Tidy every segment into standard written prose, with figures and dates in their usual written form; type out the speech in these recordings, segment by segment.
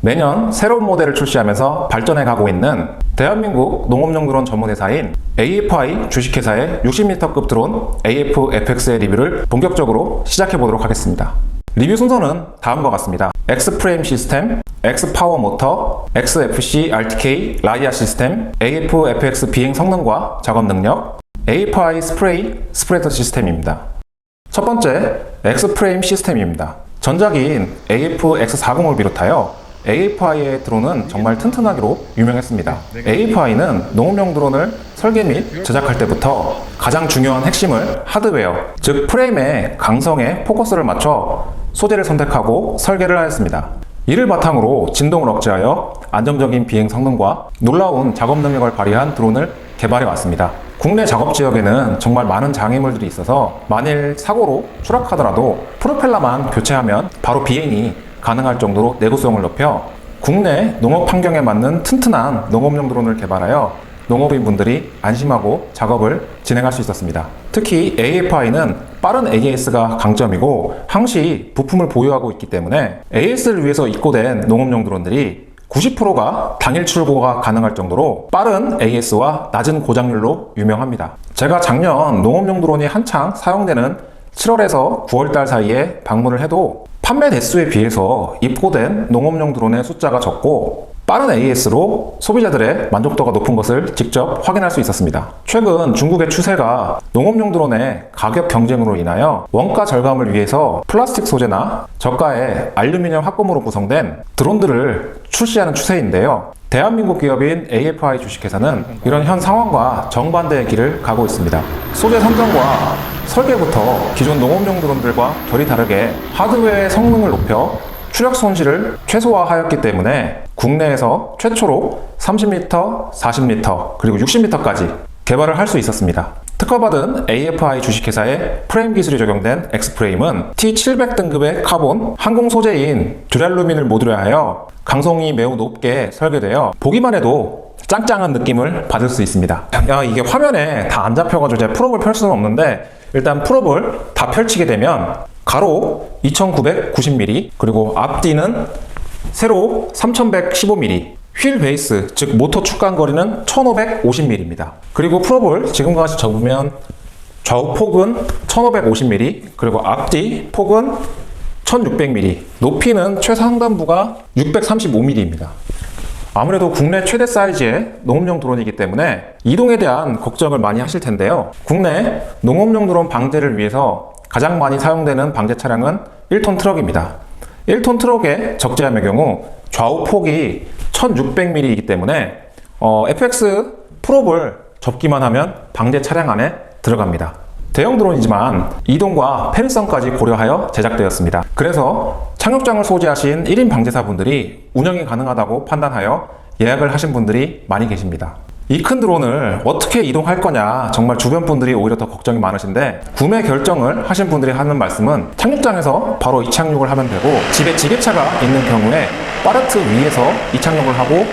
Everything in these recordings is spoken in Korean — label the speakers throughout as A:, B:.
A: 매년 새로운 모델을 출시하면서 발전해 가고 있는 대한민국 농업용 드론 전문 회사인 AFI 주식회사의 60m급 드론 AF-FX의 리뷰를 본격적으로 시작해 보도록 하겠습니다. 리뷰 순서는 다음과 같습니다. X-프레임 시스템, X-파워 모터, XFC RTK 라이아 시스템, AF-FX 비행 성능과 작업 능력, AFI 스프레이 스프레더 시스템입니다. 첫 번째, X-프레임 시스템입니다. 전작인 AF-X40을 비롯하여 AFI의 드론은 정말 튼튼하기로 유명했습니다. AFI는 농업용 드론을 설계 및 제작할 때부터 가장 중요한 핵심을 하드웨어, 즉 프레임의 강성에 포커스를 맞춰 소재를 선택하고 설계를 하였습니다. 이를 바탕으로 진동을 억제하여 안정적인 비행 성능과 놀라운 작업 능력을 발휘한 드론을 개발해 왔습니다. 국내 작업 지역에는 정말 많은 장애물들이 있어서 만일 사고로 추락하더라도 프로펠러만 교체하면 바로 비행이 가능할 정도로 내구성을 높여 국내 농업 환경에 맞는 튼튼한 농업용 드론을 개발하여 농업인분들이 안심하고 작업을 진행할 수 있었습니다. 특히 AFI는 빠른 AS가 강점이고 항시 부품을 보유하고 있기 때문에 AS를 위해서 입고된 농업용 드론들이 90%가 당일 출고가 가능할 정도로 빠른 AS와 낮은 고장률로 유명합니다. 제가 작년 농업용 드론이 한창 사용되는 7월에서 9월달 사이에 방문을 해도 판매 대수에 비해서 입고된 농업용 드론의 숫자가 적고 빠른 AS로 소비자들의 만족도가 높은 것을 직접 확인할 수 있었습니다. 최근 중국의 추세가 농업용 드론의 가격 경쟁으로 인하여 원가 절감을 위해서 플라스틱 소재나 저가의 알루미늄 합금으로 구성된 드론들을 출시하는 추세인데요. 대한민국 기업인 AFI 주식회사는 이런 현 상황과 정반대의 길을 가고 있습니다. 소재 선정과 설계부터 기존 농업용 드론들과 결이 다르게 하드웨어의 성능을 높여 추력 손실을 최소화하였기 때문에 국내에서 최초로 30m, 40m, 그리고 60m까지 개발을 할 수 있었습니다. 특허받은 AFI 주식회사의 프레임 기술이 적용된 X프레임은 T700 등급의 카본, 항공 소재인 듀랄루민을 모듈에 하여 강성이 매우 높게 설계되어 보기만 해도 짱짱한 느낌을 받을 수 있습니다. 이게 화면에 다 안 잡혀가지고 제가 풀업을 펼 수는 없는데 일단 풀업을 다 펼치게 되면 가로 2990mm, 그리고 앞뒤는 세로 3115mm, 휠 베이스, 즉 모터 축간 거리는 1550mm입니다. 그리고 풀업을 지금과 같이 접으면 좌우 폭은 1550mm, 그리고 앞뒤 폭은 1600mm, 높이는 최상단부가 635mm입니다. 아무래도 국내 최대 사이즈의 농업용 드론이기 때문에 이동에 대한 걱정을 많이 하실 텐데요. 국내 농업용 드론 방제를 위해서 가장 많이 사용되는 방제 차량은 1톤 트럭입니다. 1톤 트럭의 적재함의 경우 좌우 폭이 1600mm이기 때문에 FX 풀업을 접기만 하면 방제 차량 안에 들어갑니다. 대형 드론이지만 이동과 편의성까지 고려하여 제작되었습니다. 그래서 착륙장을 소지하신 1인 방제사분들이 운영이 가능하다고 판단하여 예약을 하신 분들이 많이 계십니다. 이 큰 드론을 어떻게 이동할 거냐, 정말 주변 분들이 오히려 더 걱정이 많으신데 구매 결정을 하신 분들이 하는 말씀은 착륙장에서 바로 이착륙을 하면 되고 집에 지게차가 있는 경우에 파레트 위에서 이착륙을 하고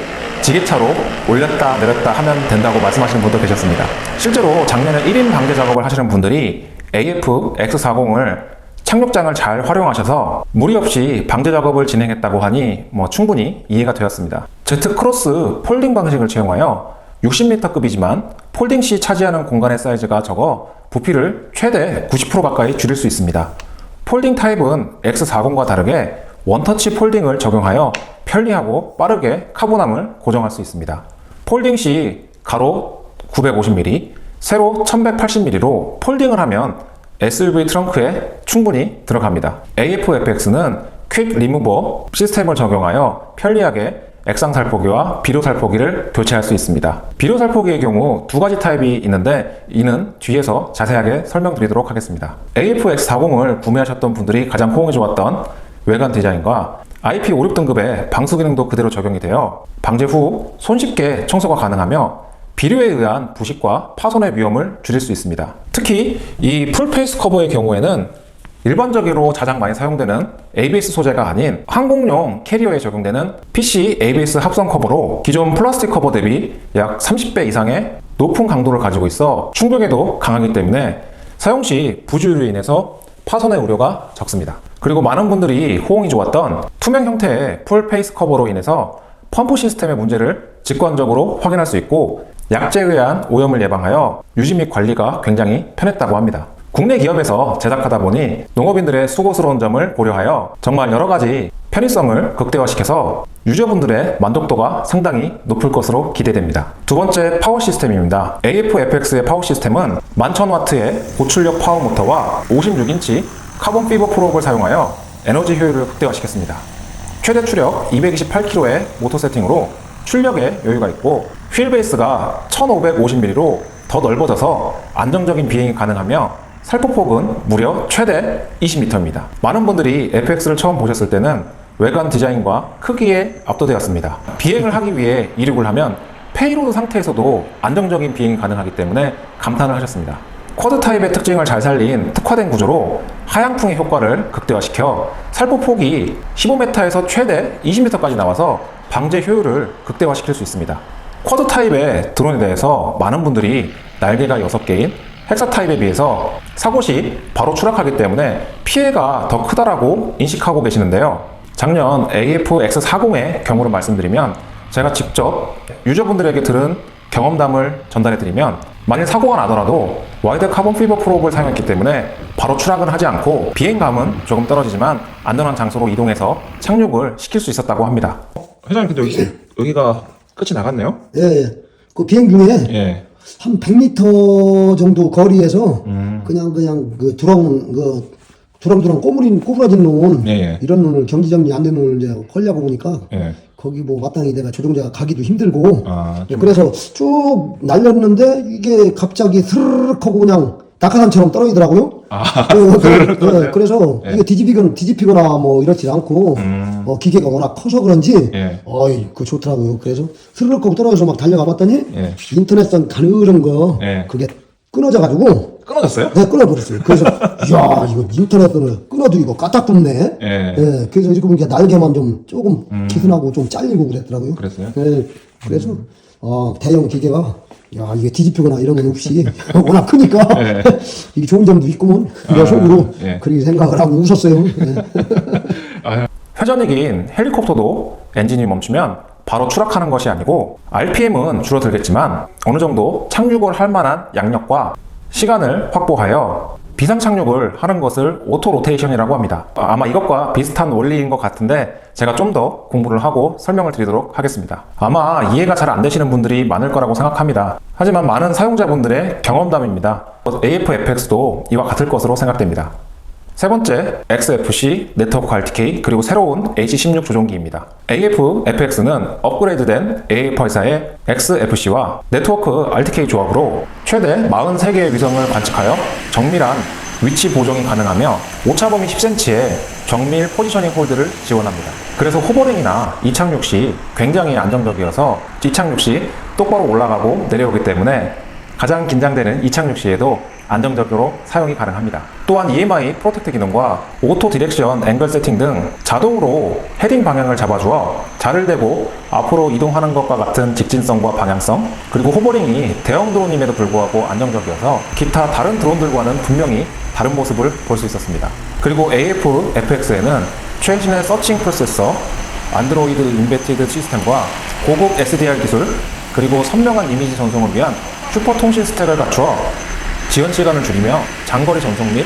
A: 지게차로 올렸다 내렸다 하면 된다고 말씀하시는 분도 계셨습니다. 실제로 작년에 1인 방제 작업을 하시는 분들이 AF-X40을 착륙장을 잘 활용하셔서 무리 없이 방제 작업을 진행했다고 하니 충분히 이해가 되었습니다. Z-크로스 폴딩 방식을 채용하여 60m급이지만 폴딩 시 차지하는 공간의 사이즈가 적어 부피를 최대 90% 가까이 줄일 수 있습니다. 폴딩 타입은 X40과 다르게 원터치 폴딩을 적용하여 편리하고 빠르게 카본함을 고정할 수 있습니다. 폴딩 시 가로 950mm, 세로 1180mm로 폴딩을 하면 SUV 트렁크에 충분히 들어갑니다. AF-FX는 퀵 리무버 시스템을 적용하여 편리하게 액상 살포기와 비료 살포기를 교체할 수 있습니다. 비료 살포기의 경우 두 가지 타입이 있는데 이는 뒤에서 자세하게 설명드리도록 하겠습니다. AF-X40을 구매하셨던 분들이 가장 호응이 좋았던 외관 디자인과 IP56 등급의 방수 기능도 그대로 적용이 되어 방제 후 손쉽게 청소가 가능하며 비료에 의한 부식과 파손의 위험을 줄일 수 있습니다. 특히 이 풀페이스 커버의 경우에는 일반적으로 가장 많이 사용되는 ABS 소재가 아닌 항공용 캐리어에 적용되는 PC ABS 합성 커버로 기존 플라스틱 커버 대비 약 30배 이상의 높은 강도를 가지고 있어 충격에도 강하기 때문에 사용 시 부주의로 인해서 파손의 우려가 적습니다. 그리고 많은 분들이 호응이 좋았던 투명 형태의 풀 페이스 커버로 인해서 펌프 시스템의 문제를 직관적으로 확인할 수 있고 약재에 의한 오염을 예방하여 유지 및 관리가 굉장히 편했다고 합니다. 국내 기업에서 제작하다 보니 농업인들의 수고스러운 점을 고려하여 정말 여러가지 편의성을 극대화시켜서 유저분들의 만족도가 상당히 높을 것으로 기대됩니다. 두 번째, 파워 시스템입니다. AF-FX의 파워 시스템은 11,000W의 고출력 파워 모터와 56인치 카본 피버 프로브를 사용하여 에너지 효율을 극대화시켰습니다. 최대 추력 228kg의 모터 세팅으로 출력에 여유가 있고 휠 베이스가 1550mm로 더 넓어져서 안정적인 비행이 가능하며 살포폭은 무려 최대 20m입니다. 많은 분들이 FX를 처음 보셨을 때는 외관 디자인과 크기에 압도되었습니다. 비행을 하기 위해 이륙을 하면 페이로드 상태에서도 안정적인 비행이 가능하기 때문에 감탄을 하셨습니다. 쿼드 타입의 특징을 잘 살린 특화된 구조로 하향풍의 효과를 극대화시켜 살포폭이 15m에서 최대 20m까지 나와서 방제 효율을 극대화시킬 수 있습니다. 쿼드 타입의 드론에 대해서 많은 분들이 날개가 6개인 헥사 타입에 비해서 사고 시 바로 추락하기 때문에 피해가 더 크다라고 인식하고 계시는데요. 작년 AF-X40의 경우로 말씀드리면 제가 직접 유저분들에게 들은 경험담을 전달해드리면 만일 사고가 나더라도 와이드 카본 피버 프로브를 사용했기 때문에 바로 추락은 하지 않고 비행감은 조금 떨어지지만 안전한 장소로 이동해서 착륙을 시킬 수 있었다고 합니다. 회장님, 근데 여기가 끝이 나갔네요?
B: 예. 그 비행 중에
A: 예.
B: 한 100m 정도 거리에서 그냥 그 두렁두렁 꼬부라진 놈은
A: 예.
B: 이런 놈을 경지정리 안 된 놈을 이제 헐려고 보니까
A: 예.
B: 거기 뭐 마땅히 내가 조종자가 가기도 힘들고
A: 좀...
B: 그래서 쭉 날렸는데 이게 갑자기 스르륵 하고 그냥 낙하산처럼 떨어지더라고요. 그래서
A: 예.
B: 이게 뒤집히거나 뭐 이렇지 않고 기계가 워낙 커서 그런지
A: 예.
B: 그 좋더라고요. 그래서 스르륵 하고 떨어져서 막 달려가 봤더니
A: 예.
B: 인터넷선 가느른 거
A: 예.
B: 그게 끊어져가지고
A: 끊어졌어요?
B: 네, 끊어버렸어요. 그래서 이야 이거 인터넷선을 끊어도 이거 까딱 붙네.
A: 예.
B: 네, 그래서 지금 이렇게 날개만 좀 조금 기순하고 좀 잘리고 그랬더라고요.
A: 그랬어요?
B: 네, 그래서 대형 기계가 야 이게 뒤집히거나 이런 건 없이 워낙 크니까
A: 예.
B: 이게 좋은 점도 있구먼. 내 속으로
A: 예.
B: 그렇게 생각을 하고 웃었어요. 네.
A: 회전이 긴 헬리콥터도 엔진이 멈추면 바로 추락하는 것이 아니고 RPM은 줄어들겠지만 어느 정도 착륙을 할 만한 양력과 시간을 확보하여 비상 착륙을 하는 것을 오토 로테이션이라고 합니다. 아마 이것과 비슷한 원리인 것 같은데 제가 좀 더 공부를 하고 설명을 드리도록 하겠습니다. 아마 이해가 잘 안 되시는 분들이 많을 거라고 생각합니다. 하지만 많은 사용자분들의 경험담입니다. AF-FX도 이와 같을 것으로 생각됩니다. 세 번째, XFC, 네트워크 RTK, 그리고 새로운 H16 조종기입니다. AF-FX는 업그레이드된 AF-회사의 XFC와 네트워크 RTK 조합으로 최대 43개의 위성을 관측하여 정밀한 위치 보정이 가능하며 오차 범위 10cm의 정밀 포지셔닝 홀드를 지원합니다. 그래서 호버링이나 이착륙 시 굉장히 안정적이어서 이착륙 시 똑바로 올라가고 내려오기 때문에 가장 긴장되는 이착륙 시에도 안정적으로 사용이 가능합니다. 또한 EMI 프로텍트 기능과 오토 디렉션 앵글 세팅 등 자동으로 헤딩 방향을 잡아주어 자를 대고 앞으로 이동하는 것과 같은 직진성과 방향성, 그리고 호버링이 대형 드론임에도 불구하고 안정적이어서 기타 다른 드론들과는 분명히 다른 모습을 볼 수 있었습니다. 그리고 AF-FX에는 최신의 서칭 프로세서, 안드로이드 인베티드 시스템과 고급 SDR 기술, 그리고 선명한 이미지 전송을 위한 슈퍼 통신 스택을 갖추어 지연 시간을 줄이며 장거리 전송 및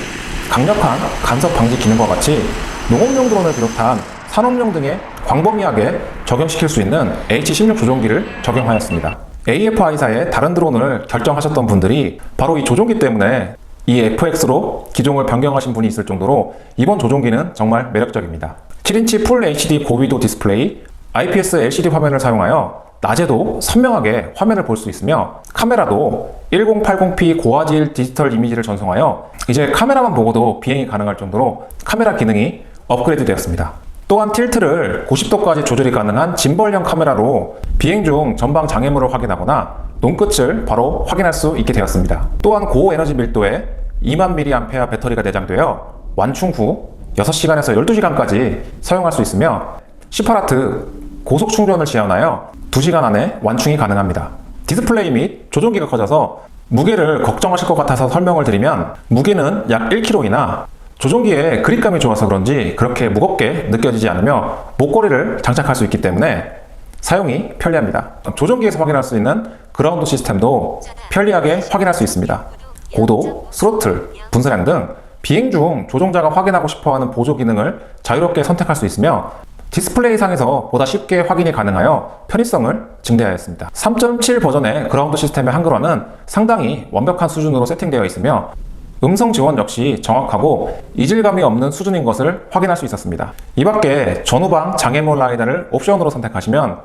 A: 강력한 간섭 방지 기능과 같이 농업용 드론을 비롯한 산업용 등에 광범위하게 적용시킬 수 있는 H16 조종기를 적용하였습니다. AFI사의 다른 드론을 결정하셨던 분들이 바로 이 조종기 때문에 이 FX로 기종을 변경하신 분이 있을 정도로 이번 조종기는 정말 매력적입니다. 7인치 풀 HD 고위도 디스플레이, IPS LCD 화면을 사용하여 낮에도 선명하게 화면을 볼 수 있으며 카메라도 1080p 고화질 디지털 이미지를 전송하여 이제 카메라만 보고도 비행이 가능할 정도로 카메라 기능이 업그레이드 되었습니다. 또한 틸트를 90도까지 조절이 가능한 짐벌형 카메라로 비행 중 전방 장애물을 확인하거나 놈끝을 바로 확인할 수 있게 되었습니다. 또한 고에너지 밀도의 20,000mAh 배터리가 내장되어 완충 후 6시간에서 12시간까지 사용할 수 있으며 18W 고속 충전을 지원하여 2시간 안에 완충이 가능합니다. 디스플레이 및 조종기가 커져서 무게를 걱정하실 것 같아서 설명을 드리면 무게는 약 1kg이나 조종기에 그립감이 좋아서 그런지 그렇게 무겁게 느껴지지 않으며 목걸이를 장착할 수 있기 때문에 사용이 편리합니다. 조종기에서 확인할 수 있는 그라운드 시스템도 편리하게 확인할 수 있습니다. 고도, 스로틀, 분사량 등 비행 중 조종자가 확인하고 싶어하는 보조 기능을 자유롭게 선택할 수 있으며 디스플레이상에서 보다 쉽게 확인이 가능하여 편의성을 증대하였습니다. 3.7 버전의 그라운드 시스템의 한글화는 상당히 완벽한 수준으로 세팅되어 있으며 음성 지원 역시 정확하고 이질감이 없는 수준인 것을 확인할 수 있었습니다. 이 밖에 전후방 장애물 라이다를 옵션으로 선택하시면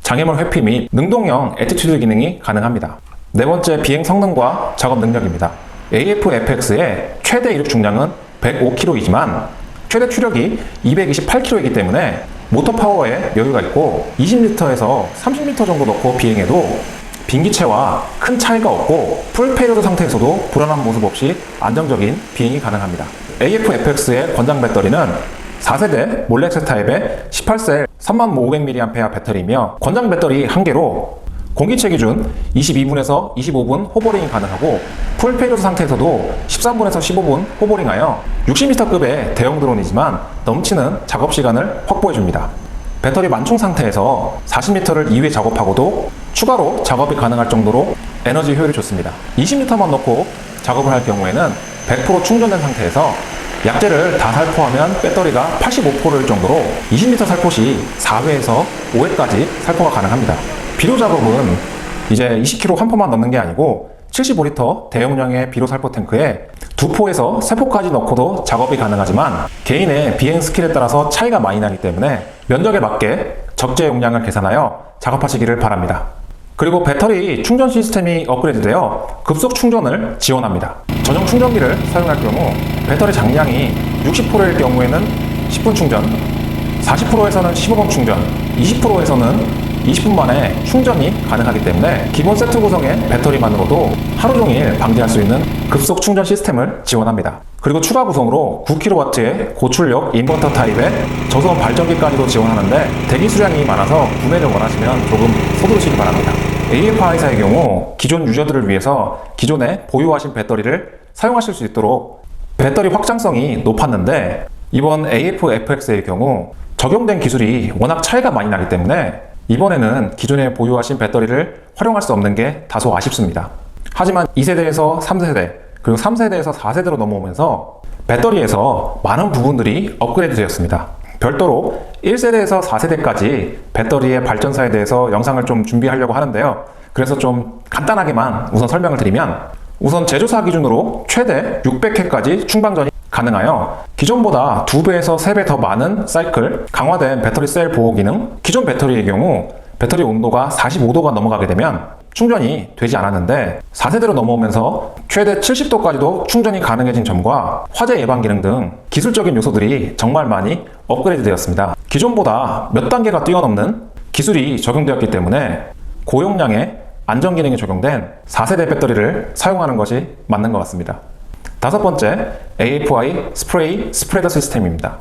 A: 장애물 회피 및 능동형 애티튜드 기능이 가능합니다. 네 번째, 비행 성능과 작업 능력입니다. AF/FX의 최대 이륙 중량은 105kg이지만 최대 추력이 228kg이기 때문에 모터 파워에 여유가 있고 20L에서 30m 정도 넣고 비행해도 빈기체와 큰 차이가 없고 풀 페이로드 상태에서도 불안한 모습 없이 안정적인 비행이 가능합니다. AF/FX의 권장 배터리는 4세대 몰렉스 타입의 18셀 35,500mAh 배터리이며 권장 배터리 1개로 공기체 기준 22분에서 25분 호버링이 가능하고 풀 페이로드 상태에서도 13분에서 15분 호버링하여 60m급의 대형 드론이지만 넘치는 작업 시간을 확보해줍니다. 배터리 만충 상태에서 40m를 2회 작업하고도 추가로 작업이 가능할 정도로 에너지 효율이 좋습니다. 20m만 넣고 작업을 할 경우에는 100% 충전된 상태에서 약재를 다 살포하면 배터리가 85%일 정도로 20m 살포시 4회에서 5회까지 살포가 가능합니다. 비료 작업은 이제 20kg 한 포만 넣는 게 아니고 75리터 대용량의 비료 살포 탱크에 2포에서 3포까지 넣고도 작업이 가능하지만 개인의 비행 스킬에 따라서 차이가 많이 나기 때문에 면적에 맞게 적재 용량을 계산하여 작업하시기를 바랍니다. 그리고 배터리 충전 시스템이 업그레이드되어 급속 충전을 지원합니다. 전용 충전기를 사용할 경우 배터리 장량이 60%일 경우에는 10분 충전, 40%에서는 15분 충전, 20%에서는 20분 만에 충전이 가능하기 때문에 기본 세트 구성의 배터리만으로도 하루 종일 방지할 수 있는 급속 충전 시스템을 지원합니다. 그리고 추가 구성으로 9kW의 고출력 인버터 타입의 저소음 발전기까지도 지원하는데 대기 수량이 많아서 구매를 원하시면 조금 서두르시기 바랍니다. AFI사의 경우 기존 유저들을 위해서 기존에 보유하신 배터리를 사용하실 수 있도록 배터리 확장성이 높았는데 이번 AF/FX의 경우 적용된 기술이 워낙 차이가 많이 나기 때문에 이번에는 기존에 보유하신 배터리를 활용할 수 없는 게 다소 아쉽습니다. 하지만 2세대에서 3세대, 그리고 3세대에서 4세대로 넘어오면서 배터리에서 많은 부분들이 업그레이드 되었습니다. 별도로 1세대에서 4세대까지 배터리의 발전사에 대해서 영상을 좀 준비하려고 하는데요. 그래서 좀 간단하게만 우선 설명을 드리면 우선 제조사 기준으로 최대 600회까지 충방전이 가능하여 기존보다 2배에서 3배 더 많은 사이클, 강화된 배터리 셀 보호 기능, 기존 배터리의 경우 배터리 온도가 45도가 넘어가게 되면 충전이 되지 않았는데 4세대로 넘어오면서 최대 70도까지도 충전이 가능해진 점과 화재 예방 기능 등 기술적인 요소들이 정말 많이 업그레이드 되었습니다. 기존보다 몇 단계가 뛰어넘는 기술이 적용되었기 때문에 고용량의 안전 기능이 적용된 4세대 배터리를 사용하는 것이 맞는 것 같습니다. 다섯 번째, AFI 스프레이 스프레더 시스템입니다.